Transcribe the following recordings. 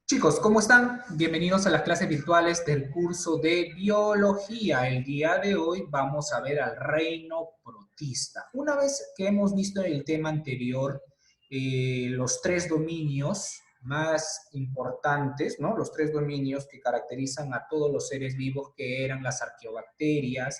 Chicos, ¿cómo están? Bienvenidos a las clases virtuales del curso de biología. El día de hoy vamos a ver al reino protista. Una vez que hemos visto en el tema anterior los tres dominios más importantes, ¿no? Los tres dominios que caracterizan a todos los seres vivos, que eran las arqueobacterias,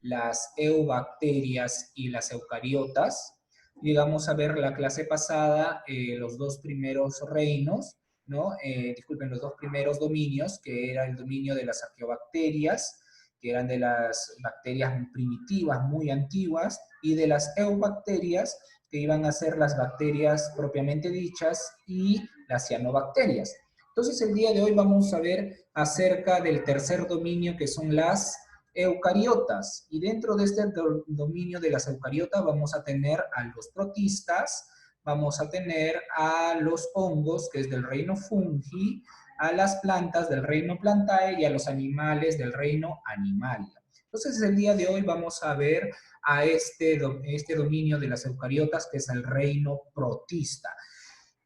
las eubacterias y las eucariotas. Llegamos a ver la clase pasada los dos primeros reinos, ¿no? Disculpen, los dos primeros dominios, que era el dominio de las arqueobacterias, que eran de las bacterias primitivas, muy antiguas, y de las eubacterias, que iban a ser las bacterias propiamente dichas, y las cianobacterias. Entonces, el día de hoy vamos a ver acerca del tercer dominio, que son las eucariotas. Y dentro de este dominio de las eucariotas vamos a tener a los protistas, vamos a tener a los hongos, que es del reino fungi, a las plantas del reino plantae y a los animales del reino animalia. Entonces, el día de hoy vamos a ver a este dominio de las eucariotas, que es el reino protista.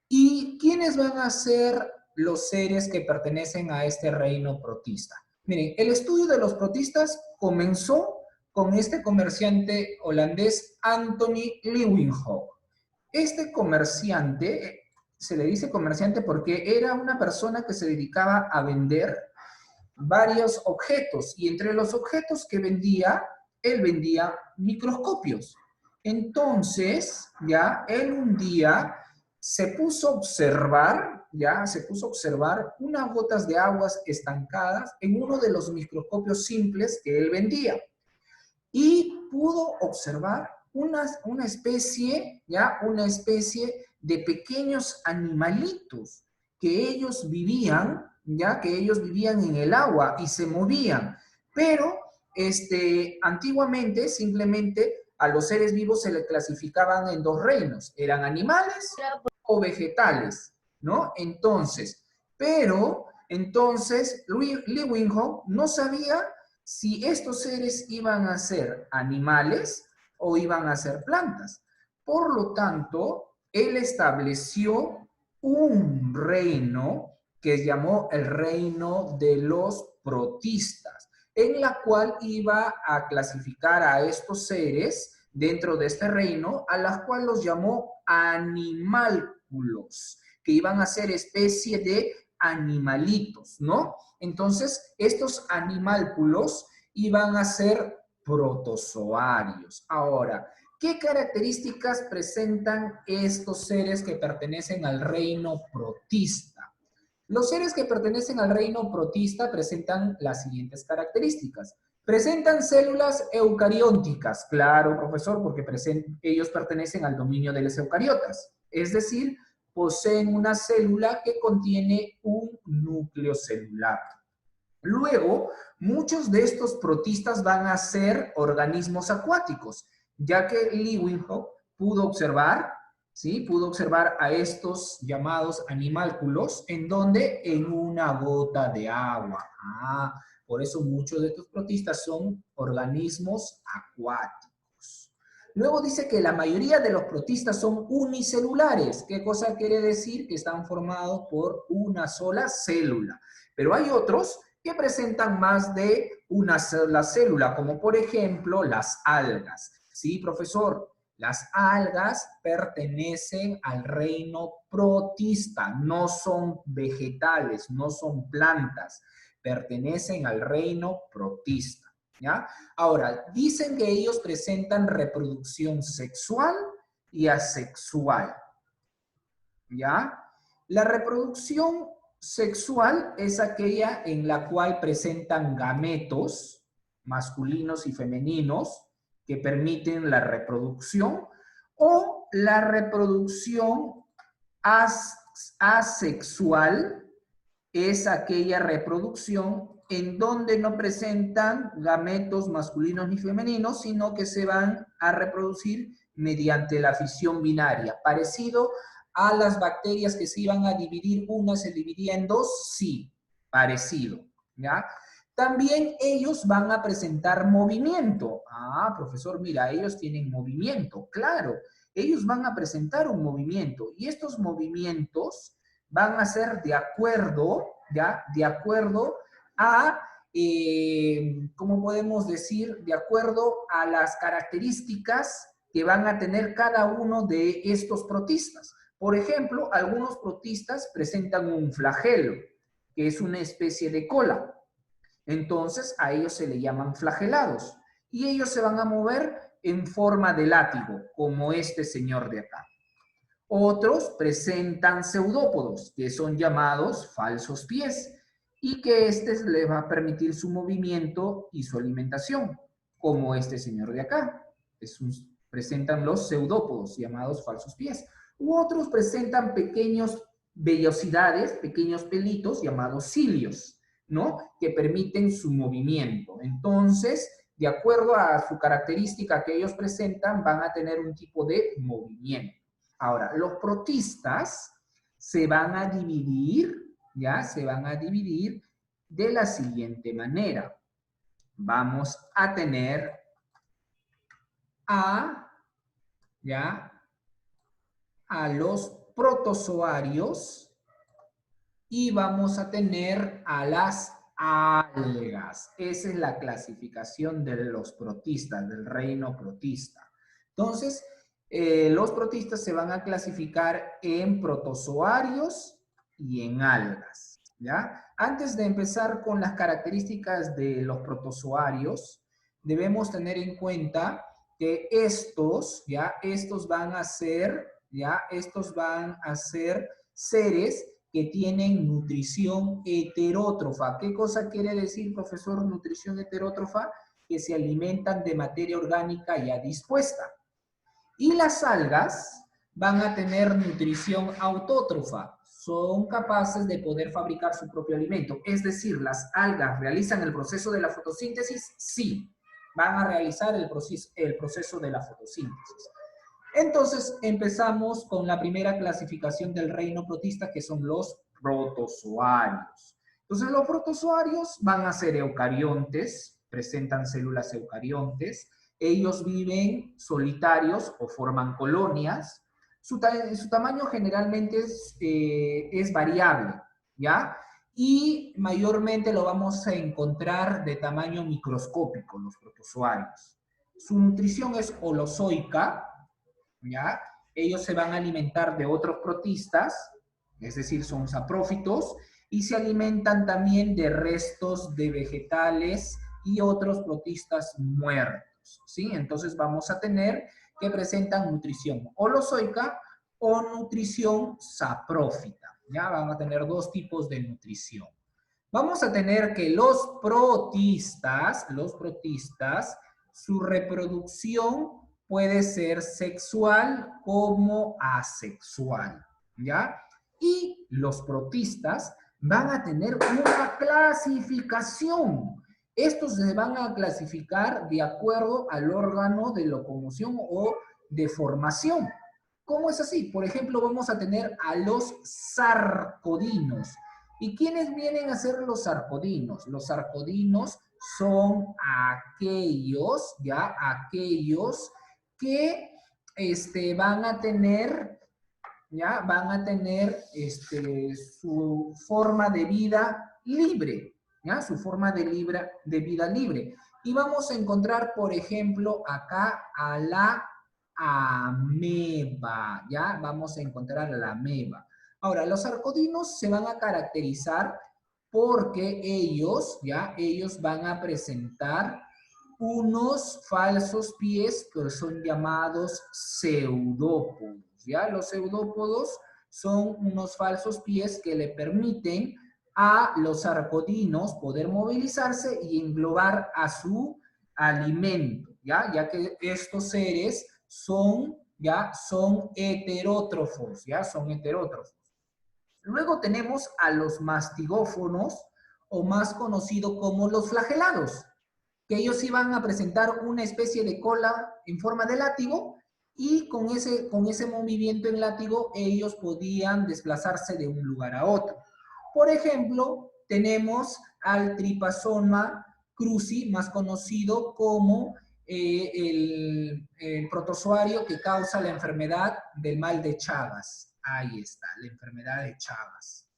¿Y quiénes van a ser los seres que pertenecen a este reino protista? Miren, el estudio de los protistas comenzó con este comerciante holandés Anthony Leeuwenhoek. Este comerciante, se le dice comerciante porque era una persona que se dedicaba a vender varios objetos, y entre los objetos que vendía, él vendía microscopios. Entonces, ya, él un día se puso a observar, unas gotas de aguas estancadas en uno de los microscopios simples que él vendía. Y pudo observar una especie, ¿ya? Una especie de pequeños animalitos que ellos vivían, ¿ya? Que ellos vivían en el agua y se movían. Pero antiguamente simplemente a los seres vivos se les clasificaban en dos reinos, eran animales o vegetales, ¿no? Entonces, Leeuwenhoek no sabía si estos seres iban a ser animales o iban a ser plantas. Por lo tanto, él estableció un reino que llamó el reino de los protistas, en la cual iba a clasificar a estos seres dentro de este reino, a las cuales los llamó animálculos, que iban a ser especie de animalitos, ¿no? Entonces, estos animálculos iban a ser protozoarios. Ahora, ¿qué características presentan estos seres que pertenecen al reino protista? Los seres que pertenecen al reino protista presentan las siguientes características. Presentan células eucarióticas, claro, profesor, porque ellos pertenecen al dominio de las eucariotas. Es decir, poseen una célula que contiene un núcleo celular. Luego, muchos de estos protistas van a ser organismos acuáticos, ya que Leeuwenhoek pudo observar, ¿sí? Pudo observar a estos llamados animálculos, ¿en donde? En una gota de agua. Por eso muchos de estos protistas son organismos acuáticos. Luego dice que la mayoría de los protistas son unicelulares. ¿Qué cosa quiere decir? Que están formados por una sola célula. Pero hay otros que presentan más de una sola célula, como por ejemplo las algas. Sí, profesor, las algas pertenecen al reino protista, no son vegetales, no son plantas, pertenecen al reino protista. ¿Ya? Ahora, dicen que ellos presentan reproducción sexual y asexual. ¿Ya? La reproducción sexual es aquella en la cual presentan gametos masculinos y femeninos que permiten la reproducción, o la reproducción asexual es aquella reproducción en donde no presentan gametos masculinos ni femeninos, sino que se van a reproducir mediante la fisión binaria. Parecido a las bacterias que se iban a dividir, una se dividía en dos, sí, parecido, ¿ya? También ellos van a presentar movimiento. Profesor, mira, ellos tienen movimiento, claro. Ellos van a presentar un movimiento, y estos movimientos van a ser de acuerdo, ¿ya? De acuerdo a, ¿cómo podemos decir? De acuerdo a las características que van a tener cada uno de estos protistas. Por ejemplo, algunos protistas presentan un flagelo, que es una especie de cola. Entonces, a ellos se le llaman flagelados. Y ellos se van a mover en forma de látigo, como este señor de acá. Otros presentan pseudópodos, que son llamados falsos pies, y que este les va a permitir su movimiento y su alimentación, como este señor de acá. Presentan los pseudópodos, llamados falsos pies. U otros presentan pequeños vellosidades, pequeños pelitos, llamados cilios, ¿no? Que permiten su movimiento. Entonces, de acuerdo a su característica que ellos presentan, van a tener un tipo de movimiento. Ahora, los protistas se van a dividir, ¿ya? Se van a dividir de la siguiente manera. Vamos a tener ¿ya? A los protozoarios y vamos a tener a las algas. Esa es la clasificación de los protistas, del reino protista. Entonces, los protistas se van a clasificar en protozoarios y en algas, ¿ya? Antes de empezar con las características de los protozoarios, debemos tener en cuenta que estos van a ser seres que tienen nutrición heterótrofa. ¿Qué cosa quiere decir, profesor, nutrición heterótrofa? Que se alimentan de materia orgánica ya dispuesta. Y las algas van a tener nutrición autótrofa. Son capaces de poder fabricar su propio alimento. Es decir, ¿las algas realizan el proceso de la fotosíntesis? Sí, van a realizar el proceso de la fotosíntesis. Entonces, empezamos con la primera clasificación del reino protista, que son los protozoarios. Entonces, los protozoarios van a ser eucariontes, presentan células eucariontes. Ellos viven solitarios o forman colonias. Su tamaño generalmente es variable, ¿ya? Y mayormente lo vamos a encontrar de tamaño microscópico, los protozoarios. Su nutrición es holozoica, ¿ya? Ellos se van a alimentar de otros protistas, es decir, son saprófitos, y se alimentan también de restos de vegetales y otros protistas muertos, ¿sí? Entonces vamos a tener que presentan nutrición holozoica o nutrición saprófita, ¿ya? Van a tener dos tipos de nutrición. Vamos a tener que los protistas, su reproducción puede ser sexual como asexual, ¿ya? Y los protistas van a tener una clasificación. Estos se van a clasificar de acuerdo al órgano de locomoción o de formación. ¿Cómo es así? Por ejemplo, vamos a tener a los sarcodinos. ¿Y quiénes vienen a ser los sarcodinos? Los sarcodinos son aquellos que van a tener, su forma de vida libre, ¿ya? Su forma de vida libre. Y vamos a encontrar, por ejemplo, acá a la ameba, ¿ya? Vamos a encontrar a la ameba. Ahora, los sarcodinos se van a caracterizar porque ellos van a presentar unos falsos pies que son llamados pseudópodos, ¿ya? Los pseudópodos son unos falsos pies que le permiten a los sarcodinos poder movilizarse y englobar a su alimento, ¿ya? Ya que estos seres son heterótrofos, ¿ya? Son heterótrofos. Luego tenemos a los mastigófonos, o más conocido como los flagelados, que ellos iban a presentar una especie de cola en forma de látigo y con ese movimiento en látigo ellos podían desplazarse de un lugar a otro. Por ejemplo, tenemos al Trypanosoma cruzi, más conocido como el protozoario que causa la enfermedad del mal de Chagas. Ahí está, la enfermedad de Chagas.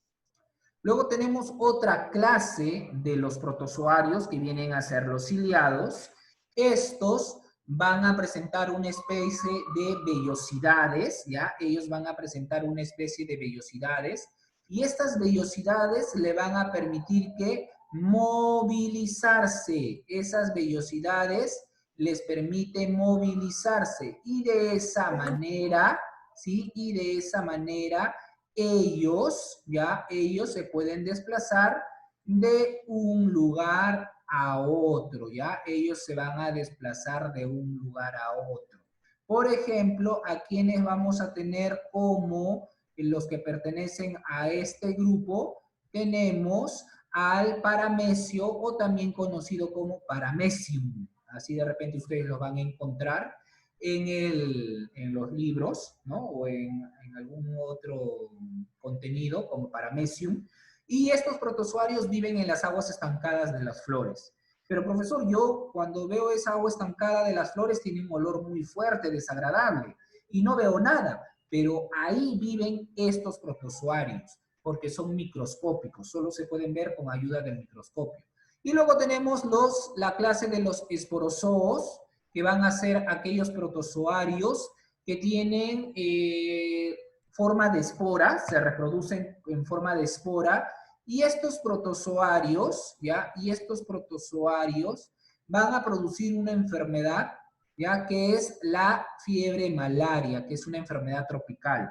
Luego tenemos otra clase de los protozoarios que vienen a ser los ciliados. Estos van a presentar una especie de vellosidades, ¿ya? Ellos van a presentar una especie de vellosidades y estas vellosidades le van a permitir que movilizarse. Esas vellosidades les permiten movilizarse y de esa manera, ¿sí? Y de esa manera ellos se pueden desplazar de un lugar a otro, ¿ya? Ellos se van a desplazar de un lugar a otro. Por ejemplo, a quienes vamos a tener como los que pertenecen a este grupo, tenemos al paramecio o también conocido como paramecium. Así de repente ustedes lo van a encontrar en los libros, ¿no? O en algún otro contenido como paramecium. Y estos protozoarios viven en las aguas estancadas de las flores. Pero profesor, yo cuando veo esa agua estancada de las flores tiene un olor muy fuerte, desagradable, y no veo nada. Pero ahí viven estos protozoarios, porque son microscópicos, solo se pueden ver con ayuda del microscopio. Y luego tenemos la clase de los esporozoos, que van a ser aquellos protozoarios que tienen forma de espora, se reproducen en forma de espora, y estos protozoarios, ¿ya? Y estos protozoarios van a producir una enfermedad, ¿ya? Que es la fiebre malaria, que es una enfermedad tropical.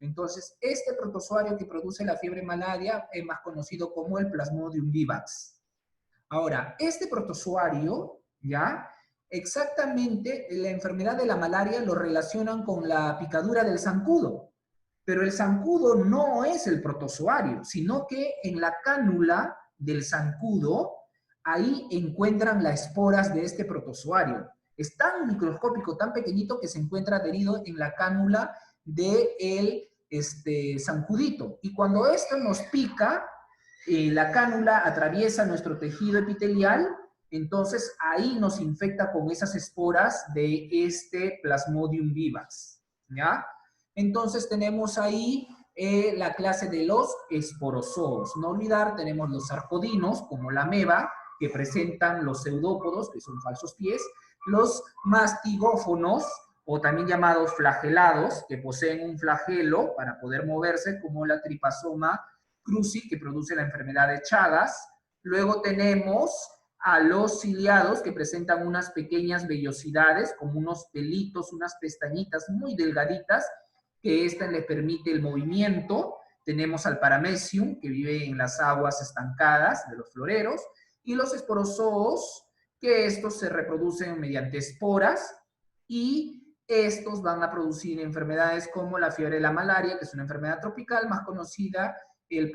Entonces, este protozoario que produce la fiebre malaria es más conocido como el Plasmodium vivax. Ahora, este protozoario, ¿ya? Exactamente, la enfermedad de la malaria lo relacionan con la picadura del zancudo. Pero el zancudo no es el protozoario, sino que en la cánula del zancudo, ahí encuentran las esporas de este protozoario. Es tan microscópico, tan pequeñito que se encuentra adherido en la cánula del zancudito. Y cuando esto nos pica, la cánula atraviesa nuestro tejido epitelial, entonces ahí nos infecta con esas esporas de este Plasmodium vivax, ¿ya? Entonces tenemos ahí la clase de los esporozoos. No olvidar, tenemos los sarcodinos, como la ameba, que presentan los pseudópodos, que son falsos pies, los mastigófonos, o también llamados flagelados, que poseen un flagelo para poder moverse, como la tripasoma cruzi, que produce la enfermedad de Chagas. Luego tenemos a los ciliados, que presentan unas pequeñas vellosidades, como unos pelitos, unas pestañitas muy delgaditas, que esta les permite el movimiento. Tenemos al paramecium, que vive en las aguas estancadas de los floreros, y los esporozoos, que estos se reproducen mediante esporas, y estos van a producir enfermedades como la fiebre de la malaria, que es una enfermedad tropical más conocida. El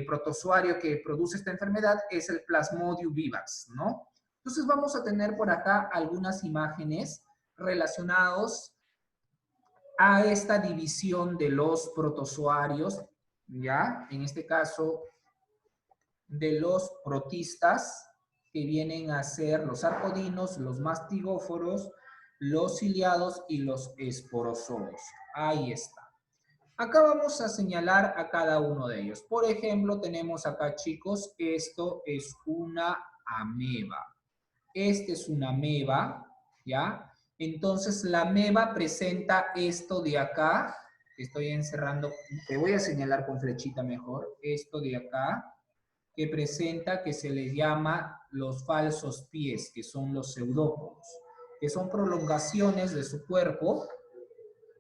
protozoario que produce esta enfermedad es el Plasmodium vivax, ¿no? Entonces vamos a tener por acá algunas imágenes relacionadas a esta división de los protozoarios, ¿ya? En este caso, de los protistas, que vienen a ser los arcodinos, los mastigóforos, los ciliados y los esporozoos. Ahí está. Acá vamos a señalar a cada uno de ellos. Por ejemplo, tenemos acá, chicos, esto es una ameba. Este es una ameba, ¿ya? Entonces, la ameba presenta esto de acá. Estoy encerrando, te voy a señalar con flechita mejor. Esto de acá, que presenta, que se les llama los falsos pies, que son los pseudópodos, que son prolongaciones de su cuerpo,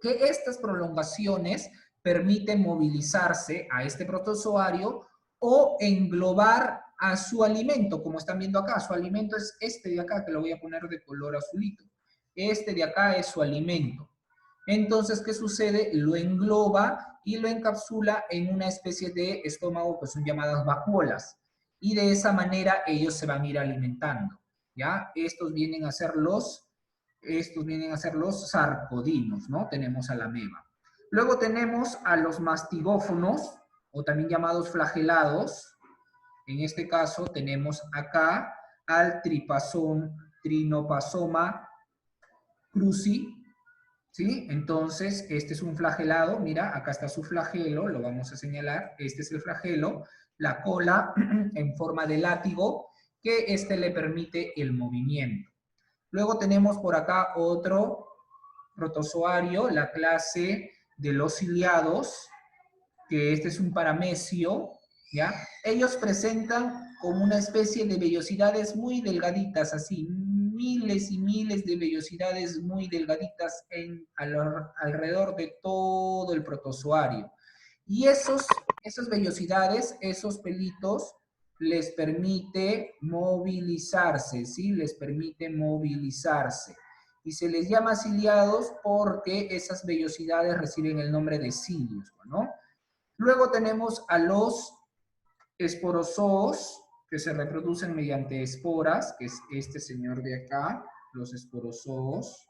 que estas prolongaciones permiten movilizarse a este protozoario o englobar a su alimento, como están viendo acá. Su alimento es este de acá, que lo voy a poner de color azulito. Este de acá es su alimento. Entonces, ¿qué sucede? Lo engloba y lo encapsula en una especie de estómago que son llamadas vacuolas. Y de esa manera ellos se van a ir alimentando, ¿ya? Estos vienen a ser los sarcodinos, ¿no? Tenemos a la ameba. Luego tenemos a los mastigófonos, o también llamados flagelados. En este caso tenemos acá al trinopasoma cruzi, ¿Sí? Entonces, este es un flagelado. Mira, acá está su flagelo, lo vamos a señalar. Este es el flagelo, la cola en forma de látigo, que este le permite el movimiento. Luego tenemos por acá otro protozoario, la clase de los ciliados, que este es un paramecio, ¿ya? Ellos presentan como una especie de vellosidades muy delgaditas, así, miles y miles de vellosidades muy delgaditas alrededor de todo el protozoario. Y esas vellosidades, esos pelitos, les permite movilizarse, ¿sí? Les permite movilizarse. Y se les llama ciliados porque esas vellosidades reciben el nombre de cilios, ¿no? Luego tenemos a los esporozoos, que se reproducen mediante esporas, que es este señor de acá, los esporozoos.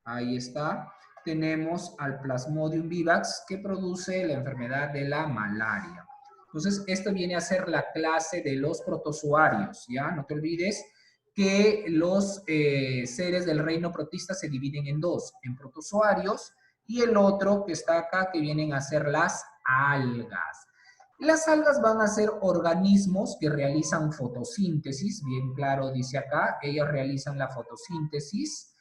Ahí está. Tenemos al Plasmodium vivax, que produce la enfermedad de la malaria. Entonces, esto viene a ser la clase de los protozoarios, ¿ya? No te olvides que los seres del reino protista se dividen en dos, en protozoarios y el otro que está acá, que vienen a ser las algas. Las algas van a ser organismos que realizan fotosíntesis, bien claro dice acá, ellas realizan la fotosíntesis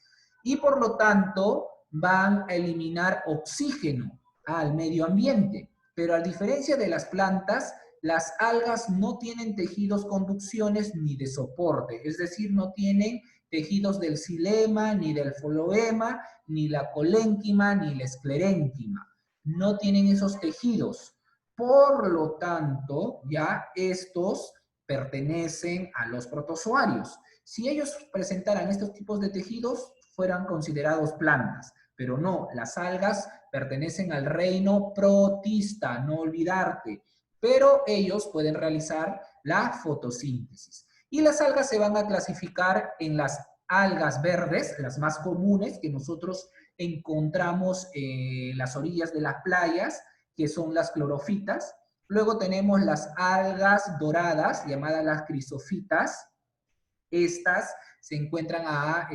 y por lo tanto van a eliminar oxígeno al medio ambiente. Pero a diferencia de las plantas, las algas no tienen tejidos conducciones ni de soporte, es decir, no tienen tejidos del xilema, ni del foloema, ni la colénquima, ni la esclerénquima. No tienen esos tejidos. Por lo tanto, ya estos pertenecen a los protozoarios. Si ellos presentaran estos tipos de tejidos, fueran considerados plantas, pero no, las algas pertenecen al reino protista, no olvidarte, pero ellos pueden realizar la fotosíntesis. Y las algas se van a clasificar en las algas verdes, las más comunes que nosotros encontramos en las orillas de las playas, que son las clorofitas. Luego tenemos las algas doradas, llamadas las crisofitas. Estas se encuentran a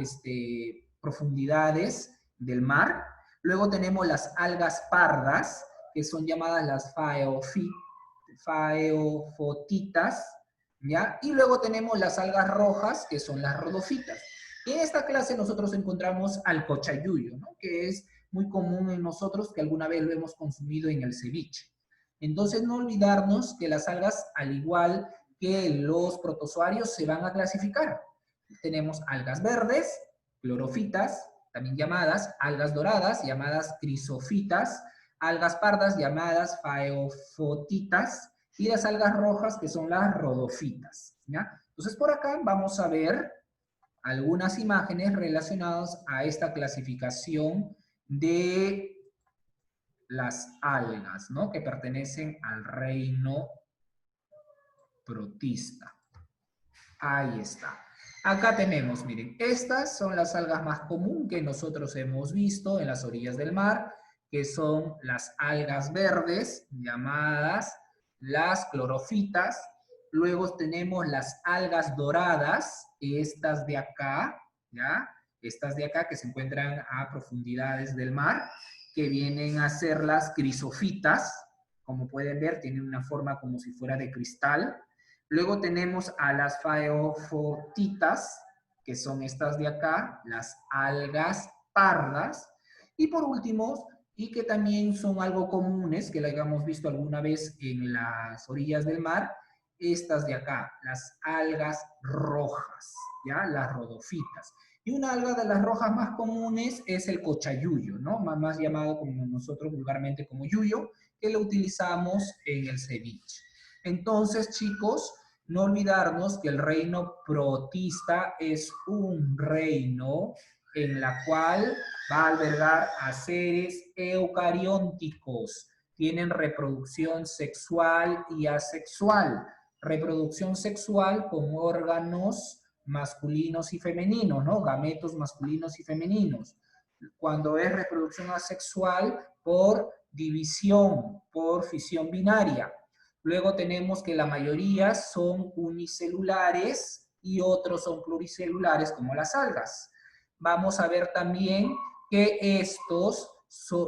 profundidades del mar. Luego tenemos las algas pardas, que son llamadas las faeofotitas, ¿ya? Y luego tenemos las algas rojas, que son las rodofitas. En esta clase nosotros encontramos al cochayuyo, ¿no? Que es muy común en nosotros, que alguna vez lo hemos consumido en el ceviche. Entonces, no olvidarnos que las algas, al igual que los protozoarios, se van a clasificar. Tenemos algas verdes, clorofitas, también llamadas algas doradas, llamadas crisofitas, algas pardas, llamadas faeofotitas, y las algas rojas, que son las rodofitas, ¿ya? Entonces, por acá vamos a ver algunas imágenes relacionadas a esta clasificación de las algas, ¿no? Que pertenecen al reino protista. Ahí está. Acá tenemos, miren, estas son las algas más comunes que nosotros hemos visto en las orillas del mar, que son las algas verdes, llamadas las clorofitas. Luego tenemos las algas doradas, estas de acá, ¿ya? Estas de acá que se encuentran a profundidades del mar, que vienen a ser las crisofitas. Como pueden ver, tienen una forma como si fuera de cristal. Luego tenemos a las faeofotitas, que son estas de acá, las algas pardas. Y por último, y que también son algo comunes, que la hayamos visto alguna vez en las orillas del mar, estas de acá, las algas rojas, ¿ya? Las rodofitas. Y una alga de las rojas más comunes es el cochayuyo, ¿no? Más llamado como nosotros vulgarmente como yuyo, que lo utilizamos en el ceviche. Entonces, chicos, no olvidarnos que el reino protista es un reino en la cual va a albergar a seres eucarióticos. Tienen reproducción sexual y asexual. Reproducción sexual con órganos masculinos y femeninos, ¿no? Gametos masculinos y femeninos. Cuando es reproducción asexual, por división, por fisión binaria. Luego tenemos que la mayoría son unicelulares y otros son pluricelulares como las algas. Vamos a ver también que estos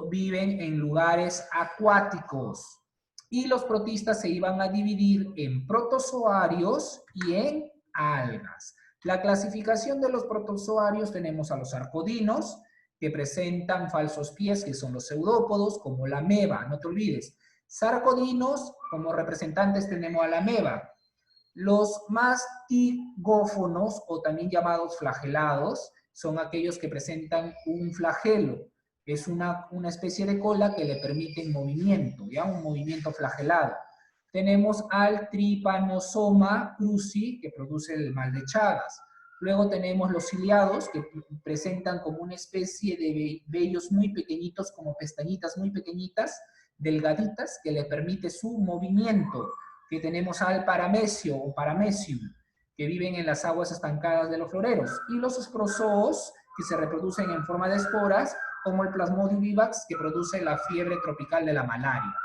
viven en lugares acuáticos. Y los protistas se iban a dividir en protozoarios y en algas. La clasificación de los protozoarios tenemos a los arcodinos, que presentan falsos pies, que son los pseudópodos, como la ameba, no te olvides. Sarcodinos, como representantes tenemos a la ameba. Los mastigófonos, o también llamados flagelados, son aquellos que presentan un flagelo. Es una especie de cola que le permite movimiento, ¿ya? Un movimiento flagelado. Tenemos al Trypanosoma cruzi, que produce el mal de Chagas. Luego tenemos los ciliados, que presentan como una especie de vellos muy pequeñitos, como pestañitas muy pequeñitas, delgaditas, que le permite su movimiento. Que tenemos al Paramesio o Paramecium, que viven en las aguas estancadas de los floreros. Y los esprozoos, que se reproducen en forma de esporas, como el Plasmodium vivax, que produce la fiebre tropical de la malaria.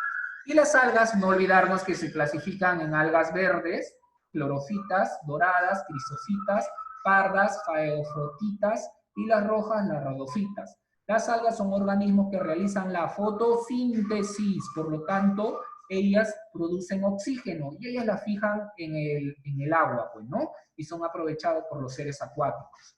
Y las algas, no olvidarnos que se clasifican en algas verdes, clorofitas, doradas, crisofitas, pardas, faeofrotitas, y las rojas, las rhadofitas. Las algas son organismos que realizan la fotosíntesis, por lo tanto, ellas producen oxígeno y ellas la fijan en el agua, pues, ¿no? Y son aprovechados por los seres acuáticos.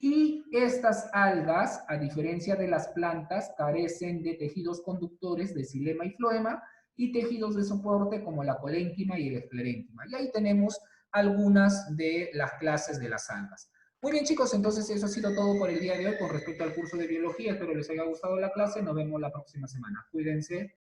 Y estas algas, a diferencia de las plantas, carecen de tejidos conductores de xilema y floema y tejidos de soporte como la colénquima y el esclerénquima. Y ahí tenemos algunas de las clases de las algas. Muy bien, chicos, entonces eso ha sido todo por el día de hoy con respecto al curso de biología. Espero les haya gustado la clase. Nos vemos la próxima semana. Cuídense.